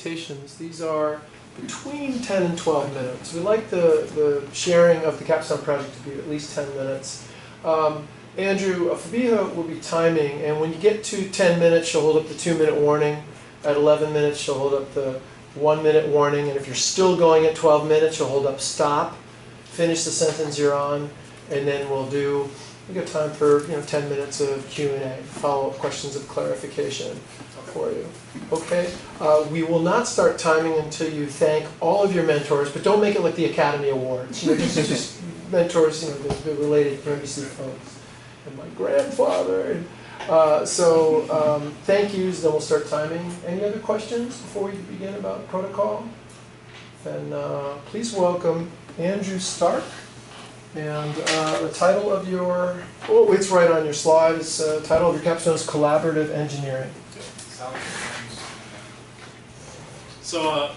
presentations. These are between 10 and 12 minutes. We like the sharing of the capstone project to be at least 10 minutes. Andrew, Fabiha will be timing, and when you get to 10 minutes, she'll hold up the 2-minute warning. At 11 minutes, she'll hold up the 1-minute warning, and if you're still going at 12 minutes, she'll hold up stop, finish the sentence you're on, and then we've got time for 10 minutes of Q&A, follow-up questions of clarification for you. Okay? We will not start timing until you thank all of your mentors, but don't make it like the Academy Awards. Just mentors, the related UMBC folks. And my grandfather. Thank yous, then we'll start timing. Any other questions before we begin about protocol? Then please welcome Andrew Starck. And the title of your, it's right on your slide. It's the title of your capstone is Collaborative Engineering. So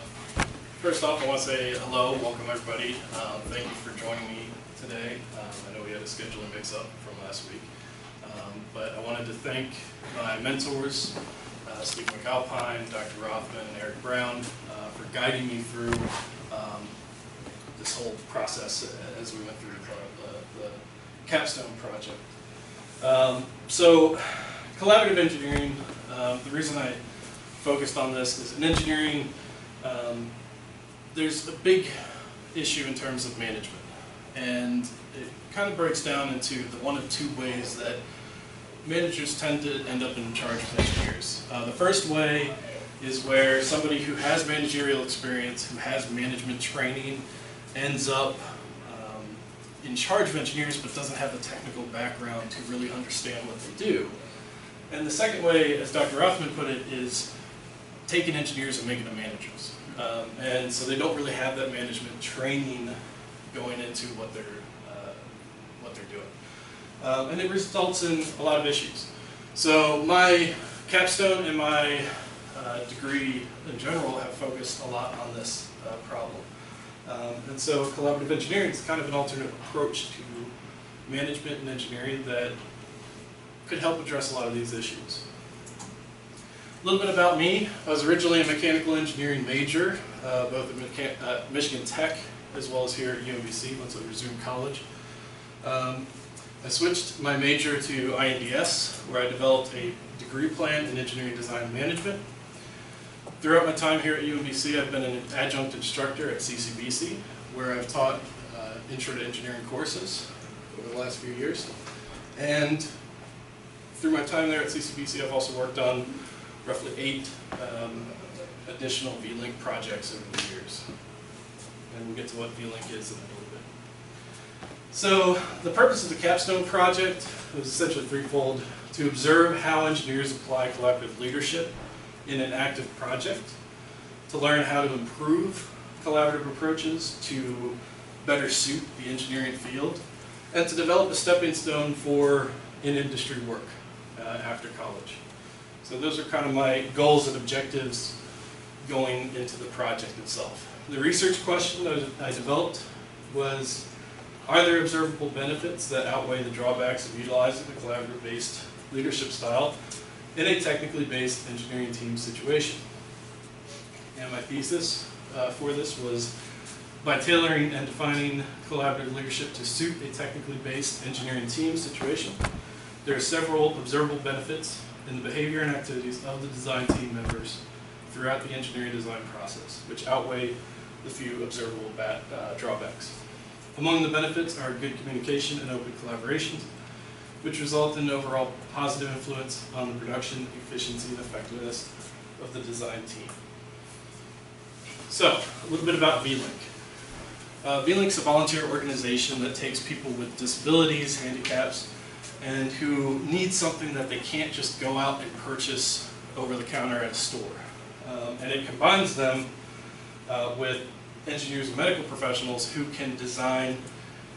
first off, I want to say hello, welcome everybody. Thank you for joining me today. I know we had a scheduling mix-up from last week. But I wanted to thank my mentors, Steve McAlpine, Dr. Rothman, and Eric Brown, for guiding me through this whole process as we went through the capstone project. So collaborative engineering, the reason I focused on this is in engineering, there's a big issue in terms of management. And it kind of breaks down into the one of two ways that managers tend to end up in charge of engineers. The first way is where somebody who has managerial experience, who has management training, ends up in charge of engineers but doesn't have the technical background to really understand what they do. And the second way, as Dr. Rothman put it, is taking engineers and making them managers. And so they don't really have that management training going into what they're doing. And it results in a lot of issues. So my capstone and my degree in general have focused a lot on this problem. And so collaborative engineering is kind of an alternate approach to management and engineering that could help address a lot of these issues. A little bit about me. I was originally a mechanical engineering major, both at Michigan Tech as well as here at UMBC once I resumed college. I switched my major to INDS, where I developed a degree plan in engineering design and management. Throughout my time here at UMBC, I've been an adjunct instructor at CCBC, where I've taught intro to engineering courses over the last few years. And through my time there at CCBC, I've also worked on roughly 8 additional V-Link projects over the years. And we'll get to what V-Link is in a little bit. So the purpose of the capstone project was essentially threefold: to observe how engineers apply collaborative leadership in an active project, to learn how to improve collaborative approaches to better suit the engineering field, and to develop a stepping stone for in-industry work after college. So those are kind of my goals and objectives going into the project itself. The research question that I developed was, are there observable benefits that outweigh the drawbacks of utilizing the collaborative-based leadership style in a technically based engineering team situation? And my thesis for this was, by tailoring and defining collaborative leadership to suit a technically based engineering team situation, there are several observable benefits in the behavior and activities of the design team members throughout the engineering design process, which outweigh the few observable drawbacks. Among the benefits are good communication and open collaboration, which result in overall positive influence on the production, efficiency, and effectiveness of the design team. So, a little bit about V-Link. V-Link's a volunteer organization that takes people with disabilities, handicaps, and who need something that they can't just go out and purchase over the counter at a store. And it combines them with engineers and medical professionals who can design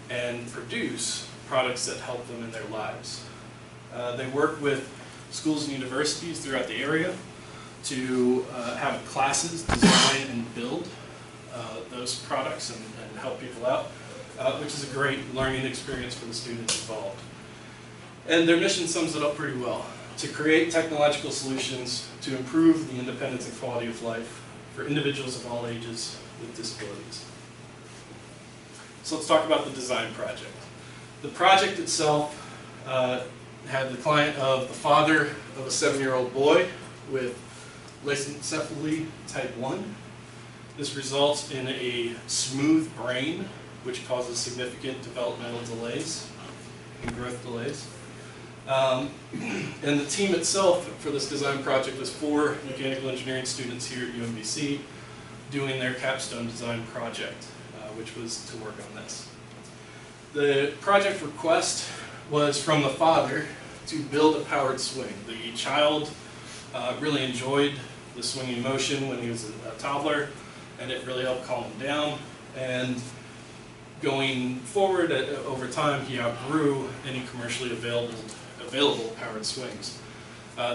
and produce products that help them in their lives. They work with schools and universities throughout the area to have classes design and build those products and help people out, which is a great learning experience for the students involved. And their mission sums it up pretty well: to create technological solutions to improve the independence and quality of life for individuals of all ages with disabilities. So let's talk about the design project. The project itself had the client of the father of a 7-year-old boy with leukoencephaly type 1. This results in a smooth brain, which causes significant developmental delays and growth delays. And the team itself for this design project was 4 mechanical engineering students here at UMBC doing their capstone design project, which was to work on this. The project request was from the father to build a powered swing. The child really enjoyed the swinging motion when he was a toddler, and it really helped calm him down. And going forward over time, he outgrew any commercially available powered swings.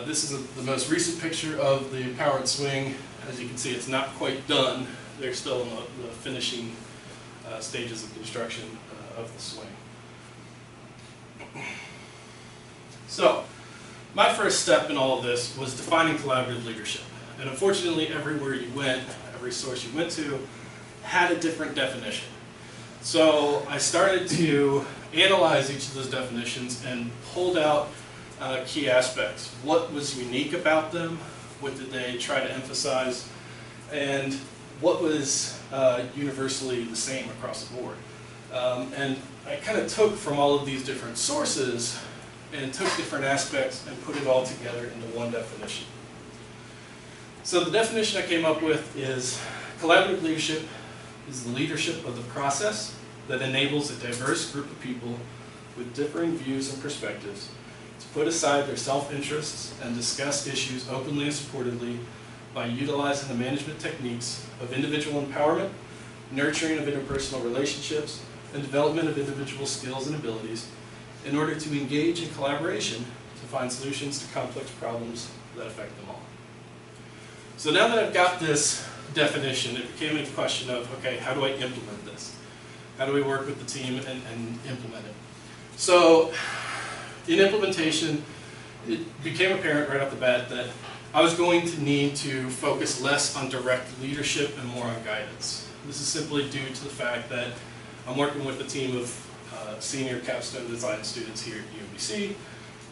This is the most recent picture of the powered swing. As you can see, it's not quite done. They're still in the finishing stages of construction of the swing. So, my first step in all of this was defining collaborative leadership. And unfortunately, everywhere you went, every source you went to, had a different definition. So I started to analyze each of those definitions and pulled out key aspects. What was unique about them? What did they try to emphasize? And what was universally the same across the board? And I kind of took from all of these different sources and took different aspects and put it all together into one definition. So the definition I came up with is collaborative leadership is the leadership of the process that enables a diverse group of people with differing views and perspectives to put aside their self-interests and discuss issues openly and supportively by utilizing the management techniques of individual empowerment, nurturing of interpersonal relationships, and development of individual skills and abilities in order to engage in collaboration to find solutions to complex problems that affect them all. So now that I've got this definition, it became a question of, okay, how do I implement this? How do we work with the team and implement it? So in implementation, it became apparent right off the bat that I was going to need to focus less on direct leadership and more on guidance. This is simply due to the fact that I'm working with a team of senior capstone design students here at UMBC.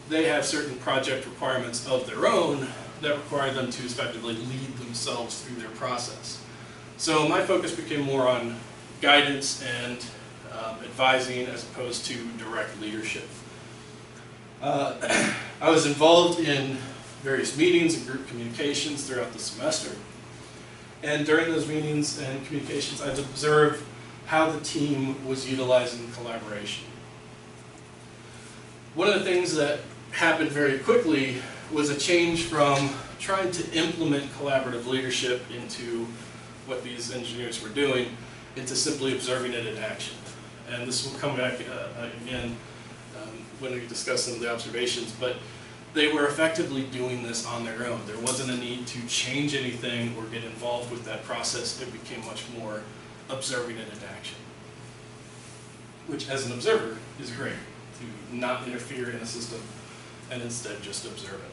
They have certain project requirements of their own that require them to effectively lead themselves through their process. So my focus became more on guidance and advising as opposed to direct leadership. I was involved in various meetings and group communications throughout the semester. And during those meetings and communications, I'd observed how the team was utilizing collaboration. One of the things that happened very quickly was a change from trying to implement collaborative leadership into what these engineers were doing into simply observing it in action. And this will come back again when we discuss some of the observations, but they were effectively doing this on their own. There wasn't a need to change anything or get involved with that process. It became much more observing it in action, which as an observer is great, to not interfere in a system and instead just observe it.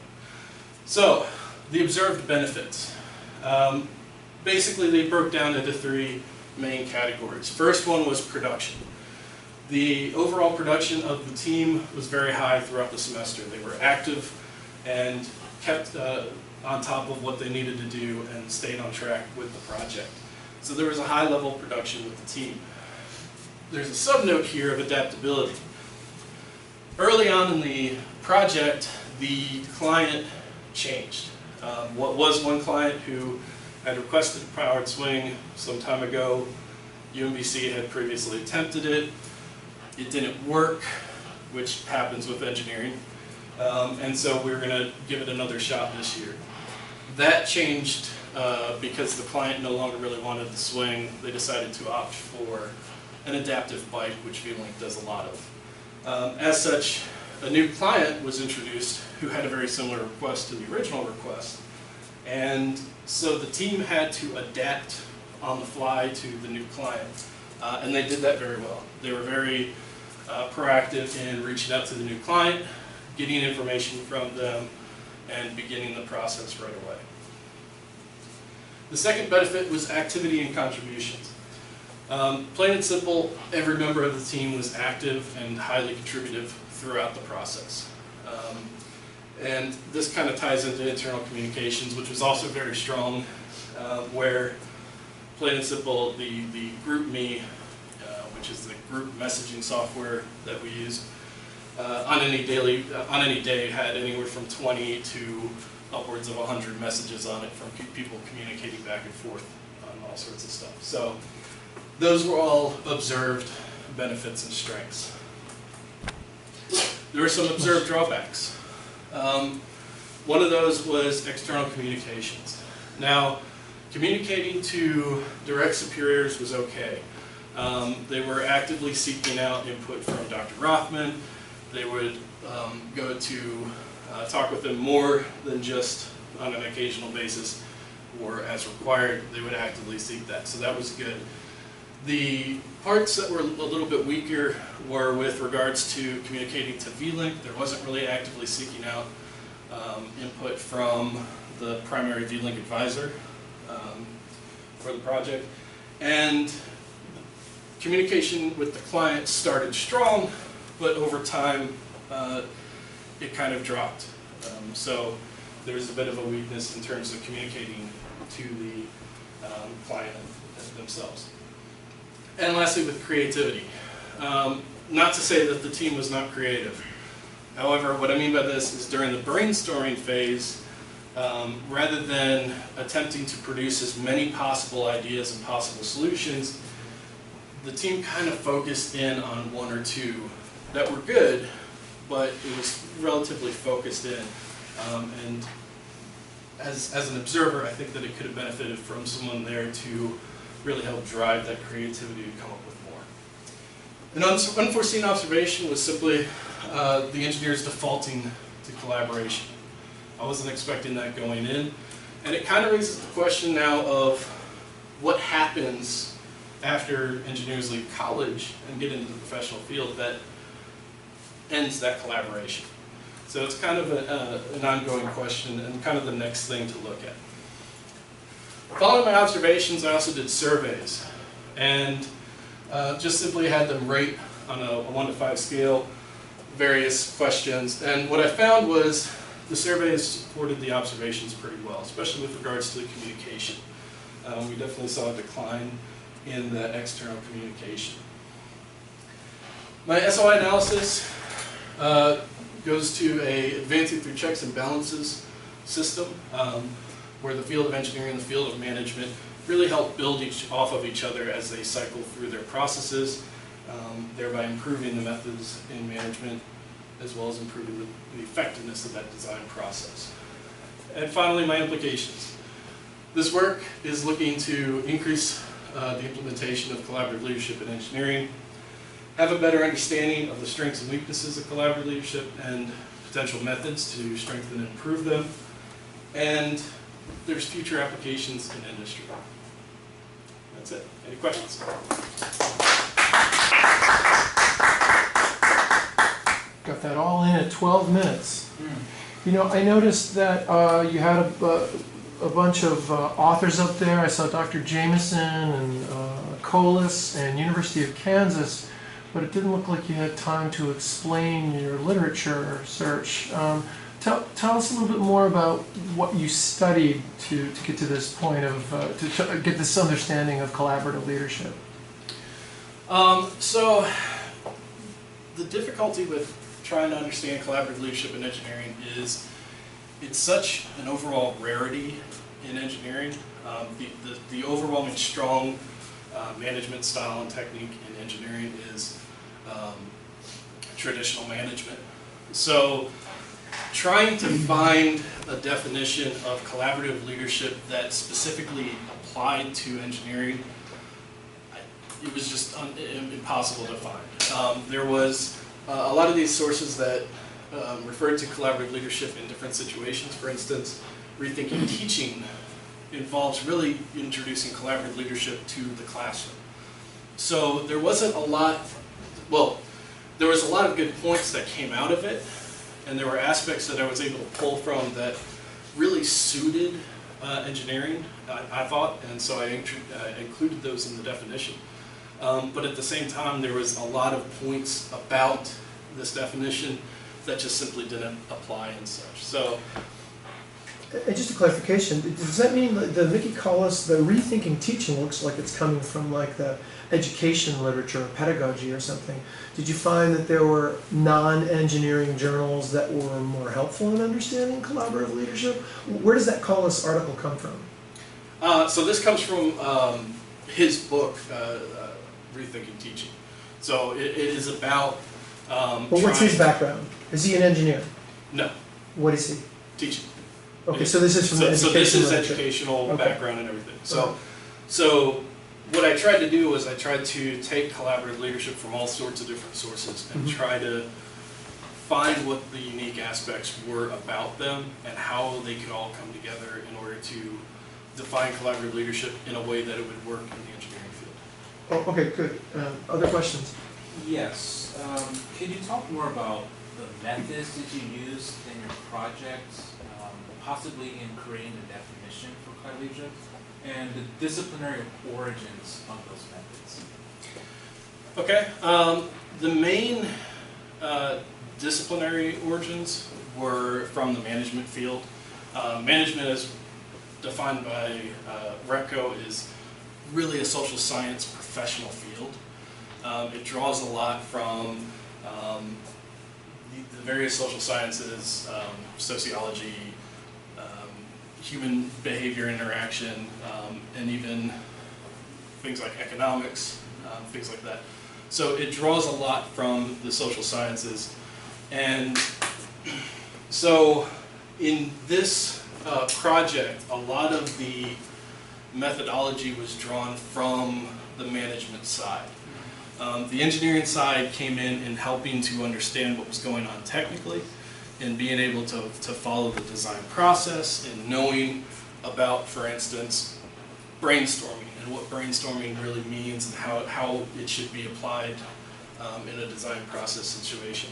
So, the observed benefits. Basically, they broke down into 3 main categories. First one was production. The overall production of the team was very high throughout the semester. They were active and kept on top of what they needed to do and stayed on track with the project. So there was a high level of production with the team. There's a subnote here of adaptability. Early on in the project, the client changed. What was one client who had requested a powered swing some time ago, UMBC had previously attempted it. It didn't work, which happens with engineering. And so we were going to give it another shot this year. That changed because the client no longer really wanted the swing. They decided to opt for an adaptive bike, which VLink does a lot of. As such, a new client was introduced who had a very similar request to the original request. And so the team had to adapt on the fly to the new client. And they did that very well. They were very proactive in reaching out to the new client, getting information from them, and beginning the process right away. The second benefit was activity and contributions. Plain and simple, every member of the team was active and highly contributive throughout the process. And this kind of ties into internal communications, which was also very strong, where, plain and simple, the GroupMe, which is the group messaging software that we use, on any day had anywhere from 20 to upwards of 100 messages on it from people communicating back and forth on all sorts of stuff. So those were all observed benefits and strengths. There were some observed drawbacks. One of those was external communications. Now, communicating to direct superiors was okay. They were actively seeking out input from Dr. Rothman. They would go to talk with them more than just on an occasional basis or as required. They would actively seek that, so that was good. The parts that were a little bit weaker were with regards to communicating to V-Link. There wasn't really actively seeking out input from the primary V-Link advisor for the project. And communication with the client started strong, but over time it kind of dropped. So there's a bit of a weakness in terms of communicating to the client themselves. And lastly, with creativity. Not to say that the team was not creative. However, what I mean by this is during the brainstorming phase, rather than attempting to produce as many possible ideas and possible solutions, the team kind of focused in on one or two that were good, but it was relatively focused in. And as an observer, I think that it could have benefited from someone there to really help drive that creativity to come up with more. An unforeseen observation was simply the engineers defaulting to collaboration. I wasn't expecting that going in, and it kind of raises the question now of what happens after engineers leave college and get into the professional field that ends that collaboration. So it's kind of an ongoing question and kind of the next thing to look at. Following my observations, I also did surveys, and just simply had them rate on a 1 to 5 scale various questions. And what I found was the surveys supported the observations pretty well, especially with regards to the communication. We definitely saw a decline in the external communication. My SOI analysis goes to a advancing through checks and balances system, where the field of engineering and the field of management really help build off of each other as they cycle through their processes, thereby improving the methods in management as well as improving the effectiveness of that design process. And finally, my implications. This work is looking to increase the implementation of collaborative leadership in engineering, have a better understanding of the strengths and weaknesses of collaborative leadership and potential methods to strengthen and improve them, and there's future applications in industry. That's it. Any questions? Got that all in at 12 minutes. You know, I noticed that you had a bunch of authors up there. I saw Dr. Jameson and Colas and University of Kansas, but it didn't look like you had time to explain your literature search. Tell us a little bit more about what you studied to get to this point of, to get this understanding of collaborative leadership. So the difficulty with trying to understand collaborative leadership in engineering is it's such an overall rarity in engineering. The overwhelming strong management style and technique in engineering is traditional management. So trying to find a definition of collaborative leadership that specifically applied to engineering, it was just impossible to find. There was a lot of these sources that referred to collaborative leadership in different situations. For instance, rethinking teaching involves really introducing collaborative leadership to the classroom. So there wasn't a lot, well, there was a lot of good points that came out of it, and there were aspects that I was able to pull from that really suited engineering, I thought, and so I included those in the definition. But at the same time, there was a lot of points about this definition that just simply didn't apply and such. So, and just a clarification, does that mean that the Mickey Collis, the rethinking teaching looks like it's coming from like the education literature or pedagogy or something? Did you find that there were non-engineering journals that were more helpful in understanding collaborative leadership? Where does that Collis article come from? So this comes from his book, Rethinking Teaching. So it is about But what's his background? Is he an engineer? No. What is he? Teaching. Okay, so this is from the education So this is literature. educational Okay. background and everything. So what I tried to do was I tried to take collaborative leadership from all sorts of different sources and try to find what the unique aspects were about them and how they could all come together in order to define collaborative leadership in a way that it would work in the engineering field. Oh, okay, good. Other questions? Yes. Can you talk more about the methods that you used in your project, possibly in creating the definition for collaborative leadership, and the disciplinary origins of those methods? Okay. The main disciplinary origins were from the management field. Management, as defined by REPCO, is really a social science professional field. It draws a lot from the various social sciences, sociology, human behavior interaction, and even things like economics, things like that. So it draws a lot from the social sciences. And so in this project, a lot of the methodology was drawn from the management side. The engineering side came in helping to understand what was going on technically and being able to follow the design process and knowing about, for instance, brainstorming and what brainstorming really means and how it should be applied in a design process situation.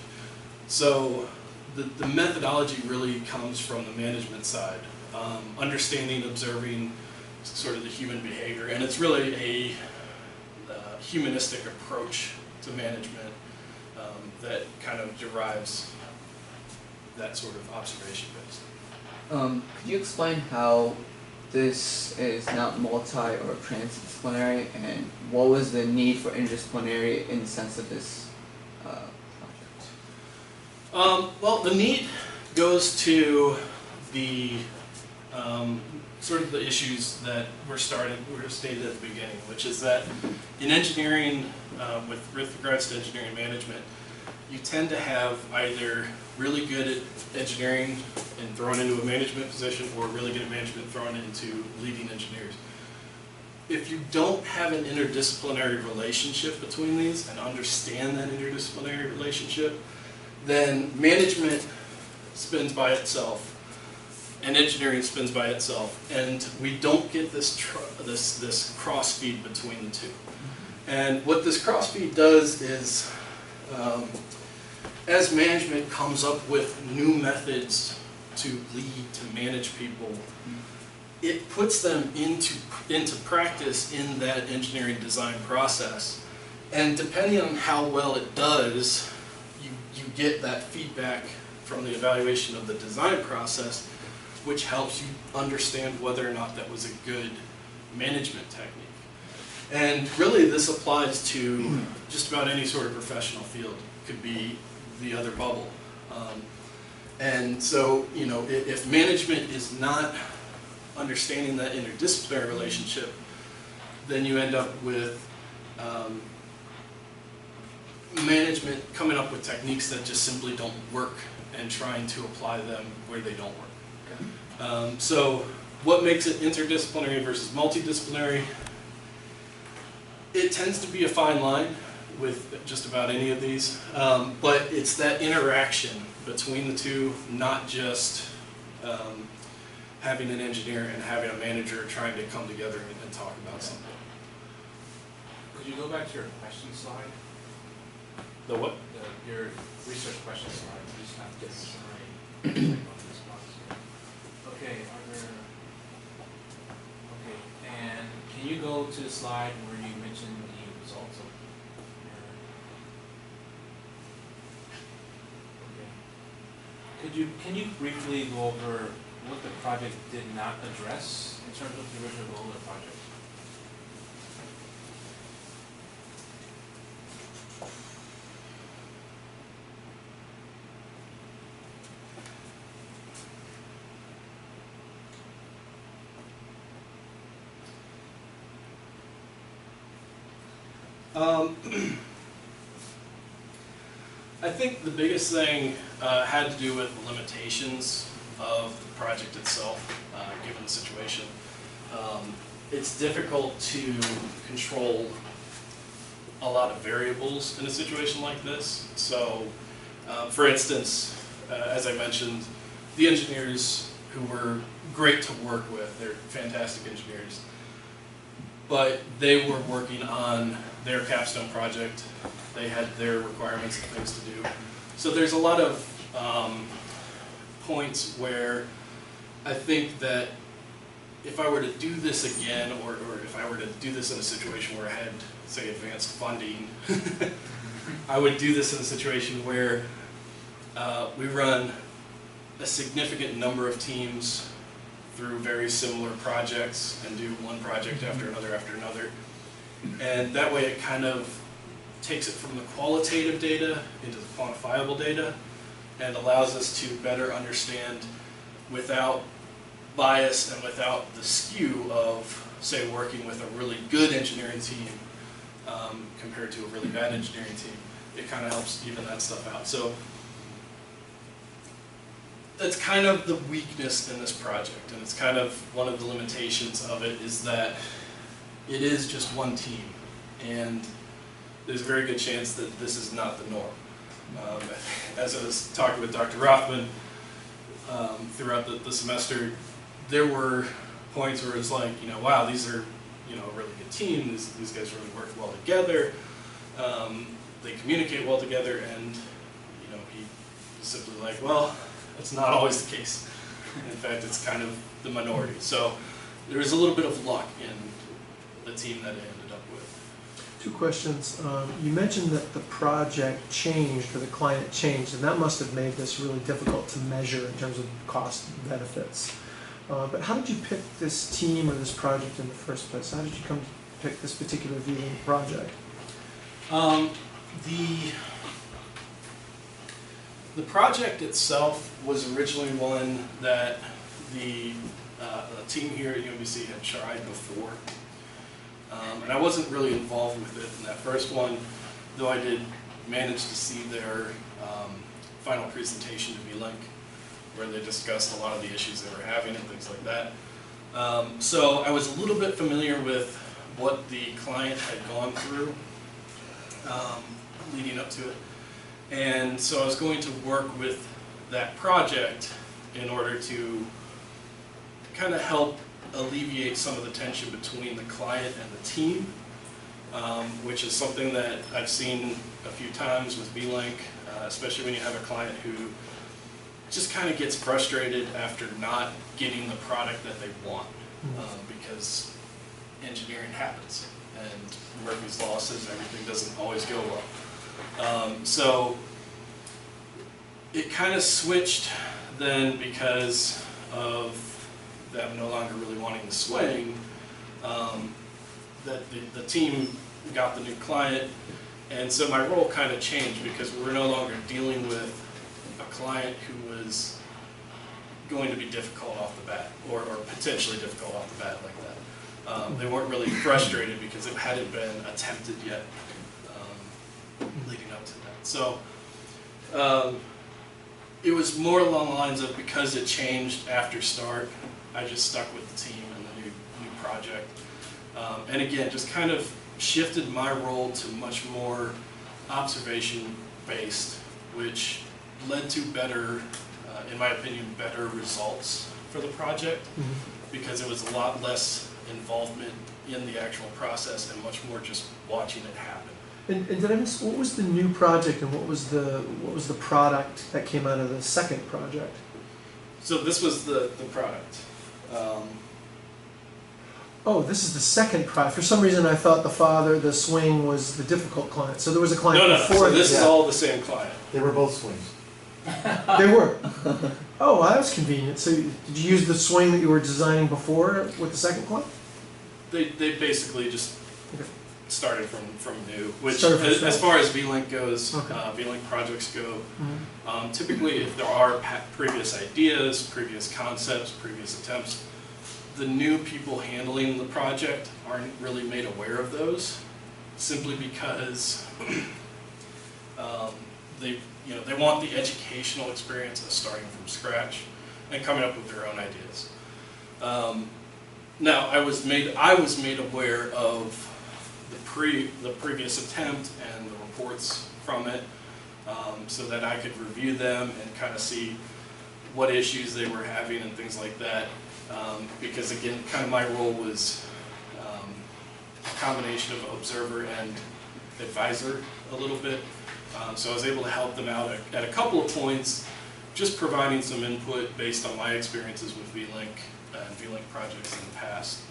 So the methodology really comes from the management side, understanding, observing sort of the human behavior, and it's really a humanistic approach to management that kind of derives that sort of observation based. Could you explain how this is not multi or transdisciplinary, and what was the need for interdisciplinary in the sense of this project? Well, the need goes to the sort of the issues that were stated at the beginning, which is that in engineering, with regards to engineering management, you tend to have either really good at engineering and thrown into a management position, or really good at management thrown into leading engineers. If you don't have an interdisciplinary relationship between these and understand that interdisciplinary relationship, then management spins by itself and engineering spins by itself, and we don't get this cross feed between the two. And what this cross feed does is, as management comes up with new methods to lead, to manage people, it puts them into practice in that engineering design process. And depending on how well it does, you get that feedback from the evaluation of the design process, which helps you understand whether or not that was a good management technique. And really this applies to just about any sort of professional field. It could be the other bubble. And so, you know, if management is not understanding that interdisciplinary relationship, then you end up with management coming up with techniques that just simply don't work and trying to apply them where they don't work. So what makes it interdisciplinary versus multidisciplinary? It tends to be a fine line with just about any of these, but it's that interaction between the two, not just having an engineer and having a manager trying to come together and talk about something. Could you go back to your question slide? The what? Your research question slide. You just have to get this right. Okay, are there... you go to the slide where you mentioned the results of your, can you briefly go over what the project did not address in terms of the original goal of the project? I think the biggest thing had to do with the limitations of the project itself, given the situation. It's difficult to control a lot of variables in a situation like this. So, for instance, as I mentioned, the engineers who were great to work with, they're fantastic engineers, but they were working on their capstone project. They had their requirements and things to do. So there's a lot of points where I think that if I were to do this again, or if I were to do this in a situation where I had, say, advanced funding, I would do this in a situation where we run a significant number of teams through very similar projects and do one project after another. And that way it kind of takes it from the qualitative data into the quantifiable data and allows us to better understand without bias and without the skew of, say, working with a really good engineering team compared to a really bad engineering team. It kind of helps even that stuff out. So that's kind of the weakness in this project, and it's kind of one of the limitations of it is that it is just one team, and there's a very good chance that this is not the norm. As I was talking with Dr. Rothman throughout the semester, there were points where it's like, wow, these are, a really good team. These guys really work well together. They communicate well together, and he's simply like, well, that's not always the case. In fact, it's kind of the minority. So there was a little bit of luck in the team that it ended up with. Two questions. You mentioned that the project changed, or the client changed, and that must have made this really difficult to measure in terms of cost benefits. But how did you pick this team or this project in the first place? How did you come to pick this particular view of the project? The project itself was originally one that the team here at UMBC had tried before. And I wasn't really involved with it in that first one, though I did manage to see their final presentation to V-Link, where they discussed a lot of the issues they were having and things like that. So I was a little bit familiar with what the client had gone through leading up to it. And so I was going to work with that project in order to kind of help alleviate some of the tension between the client and the team, which is something that I've seen a few times with V-Link, especially when you have a client who just kind of gets frustrated after not getting the product that they want, because engineering happens, and Murphy's Law says everything doesn't always go well. So it kind of switched then because of them no longer really wanting the swing, that the team got the new client, and so my role kind of changed because we were no longer dealing with a client who was going to be difficult off the bat, or potentially difficult off the bat like that. They weren't really frustrated because it hadn't been attempted yet leading up to that. So it was more along the lines of, because it changed after Starck, I just stuck with the team and the new project. And again, just kind of shifted my role to much more observation-based, which led to better, in my opinion, better results for the project, because it was a lot less involvement in the actual process and much more just watching it happen. And did I miss, what was the new project, and what was the product that came out of the second project? So this was the product. Oh, this is the second project. For some reason, I thought the swing was the difficult client. So there was a client No, before so this is Yeah. all the same client. They were both swings. They were. Oh, well, that was convenient. So did you use the swing that you were designing before with the second client? They basically just Okay. started from new, which Started from as scratch. far as V-Link goes, Okay. V-Link projects go, Mhm. typically if there are previous ideas, previous concepts, previous attempts, the new people handling the project aren't really made aware of those, simply because they want the educational experience of starting from scratch and coming up with their own ideas. Now, I was made aware of the previous attempt and the reports from it, so that I could review them and kind of see what issues they were having and things like that. Because again, kind of my role was a combination of observer and advisor a little bit. So I was able to help them out at a couple of points, just providing some input based on my experiences with V-Link and V-Link projects in the past,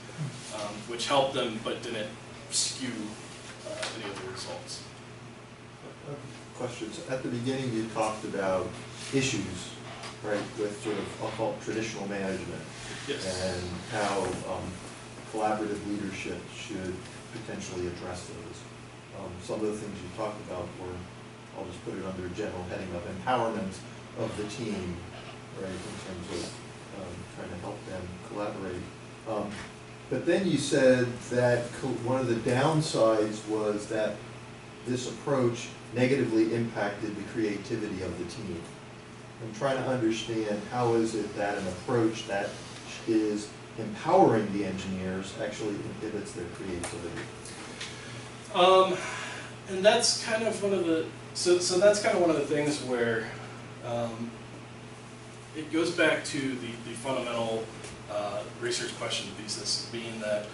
which helped them but didn't skew any of the results. Questions. At the beginning, you talked about issues, right, with sort of, I'll call it traditional management. Yes. And how collaborative leadership should potentially address those. Some of the things you talked about were, I'll just put it under a general heading of empowerment of the team, right, in terms of trying to help them collaborate. But then you said that one of the downsides was that this approach negatively impacted the creativity of the team. I'm trying to understand how is it that an approach that is empowering the engineers actually inhibits their creativity? And that's kind of one of the that's kind of one of the things where it goes back to the fundamental research question thesis, being that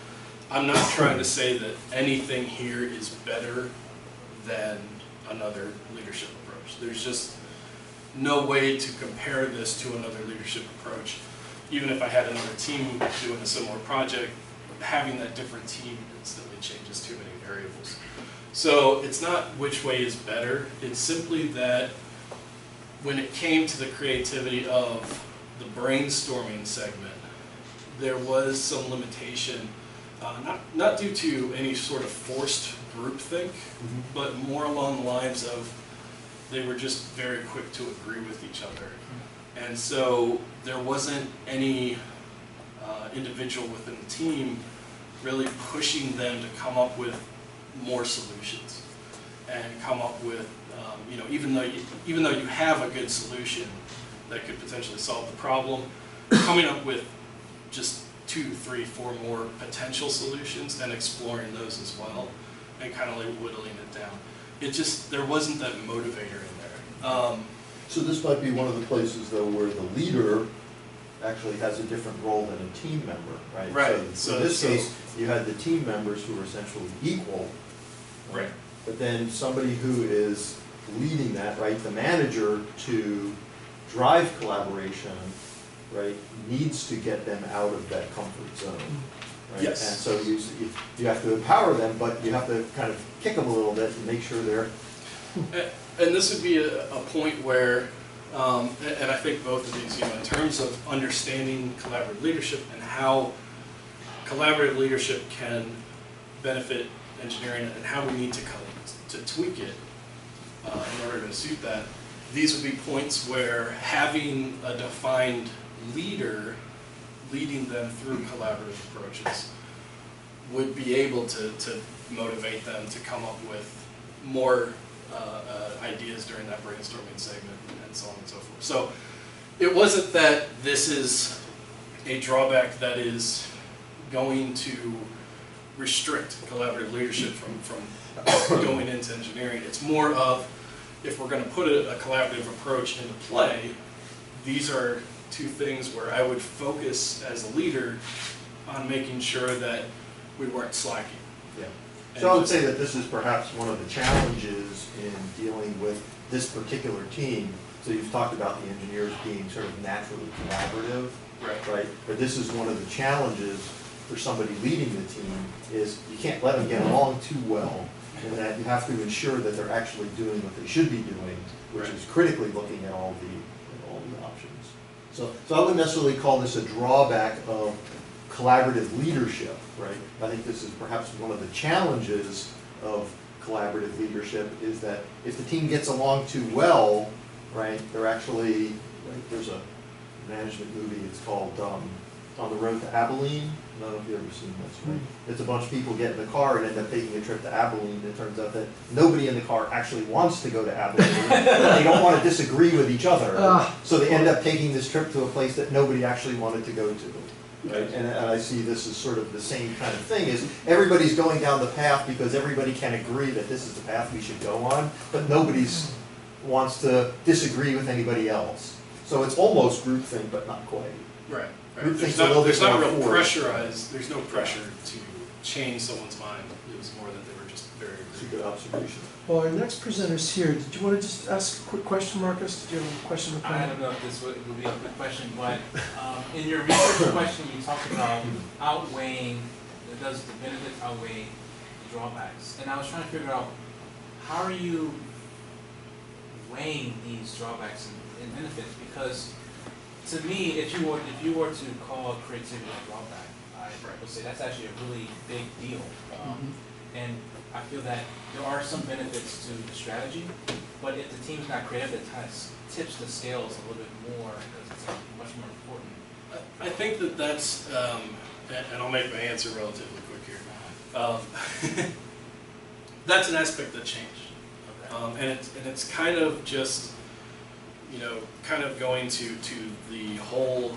I'm not trying to say that anything here is better than another leadership approach. There's just no way to compare this to another leadership approach. Even if I had another team doing a similar project, having that different team instantly changes too many variables. So it's not which way is better, it's simply that when it came to the creativity of the brainstorming segment, there was some limitation, not due to any sort of forced groupthink, but more along the lines of they were just very quick to agree with each other. And so there wasn't any individual within the team really pushing them to come up with more solutions and come up with, even though you have a good solution that could potentially solve the problem, coming up with just 2, 3, 4 more potential solutions and exploring those as well, and kind of like whittling it down. There wasn't that motivator in there. So this might be one of the places, though, where the leader actually has a different role than a team member, right? Right. So in this case, you had the team members who were essentially equal. Right. But then somebody who is leading that, right, the manager to drive collaboration, right, needs to get them out of that comfort zone, right? Yes. And so you have to empower them, but you have to kind of kick them a little bit and make sure they're... And this would be a point where, and I think both of these, in terms of understanding collaborative leadership and how collaborative leadership can benefit engineering and how we need to tweak it in order to suit that, these would be points where having a defined leader leading them through collaborative approaches would be able to motivate them to come up with more ideas during that brainstorming segment and so on and so forth. So it wasn't that this is a drawback that is going to restrict collaborative leadership from going into engineering. It's more of, if we're going to put a collaborative approach into play, these are 2 things where I would focus as a leader on making sure that we weren't slacking. Yeah. So I would say that this is perhaps one of the challenges in dealing with this particular team. So you've talked about the engineers being sort of naturally collaborative, Right. right? But this is one of the challenges for somebody leading the team is you can't let them get along too well, and that you have to ensure that they're actually doing what they should be doing, which is critically looking at all the options. So I wouldn't necessarily call this a drawback of collaborative leadership, right? I think this is perhaps one of the challenges of collaborative leadership is that if the team gets along too well, right, they're actually, right, there's a management movie, it's called On the Road to Abilene. I don't know if you've ever seen this, right? It's a bunch of people get in the car and end up taking a trip to Abilene. It turns out that nobody in the car actually wants to go to Abilene, but they don't want to disagree with each other. So they end up taking this trip to a place that nobody actually wanted to go to. Right? And I see this as sort of the same kind of thing, is everybody's going down the path because everybody can agree that this is the path we should go on, but nobody's wants to disagree with anybody else. So it's almost groupthink, but not quite. Right. Groupthink's There's not real forced. pressurized. There's no pressure to change someone's mind. It was more that they were just very It's a good observation. Well, our next presenter's here. Did you want to just ask a quick question, Marcus? Did you have a question? I don't know if this would be a good question, but in your research question, you talked about outweighing, does the benefits outweigh the drawbacks? And I was trying to figure out, how are you weighing these drawbacks and benefits? Because to me, if you were to call creativity a drawback, I would say that's actually a really big deal. And I feel that there are some benefits to the strategy, but if the team's not creative, it kind of tips the scales a little bit more because it's much more important. I think that that's, and I'll make my answer relatively quick here. That's an aspect that changed, and it's kind of just, you know, kind of going to the whole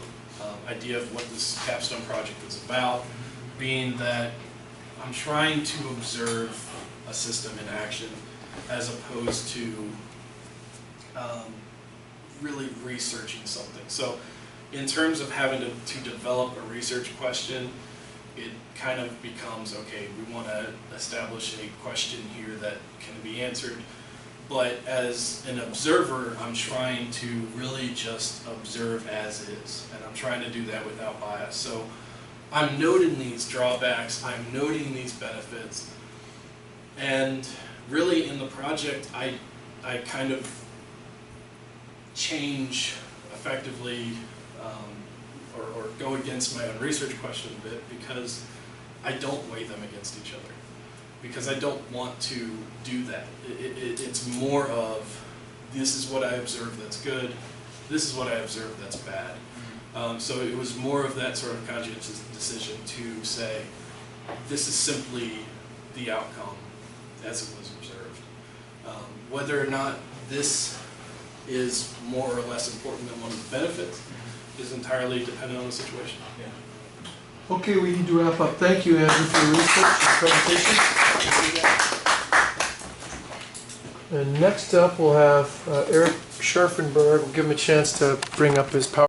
idea of what this capstone project is about, being that I'm trying to observe a system in action as opposed to really researching something. So in terms of having to develop a research question, it kind of becomes, okay, we want to establish a question here that can be answered. But as an observer, I'm trying to really just observe as is, and I'm trying to do that without bias. So I'm noting these drawbacks, I'm noting these benefits, and really in the project, I kind of change effectively or go against my own research question a bit because I don't weigh them against each other. Because I don't want to do that. It's more of, this is what I observed that's good, this is what I observed that's bad. So it was more of that sort of conscientious decision to say, this is simply the outcome as it was observed. Whether or not this is more or less important than one of the benefits is entirely dependent on the situation. Yeah. Okay, we need to wrap up. Thank you, Andrew, for your research and presentation. And next up, we'll have Eric Scharfenberg. We'll give him a chance to bring up his PowerPoint.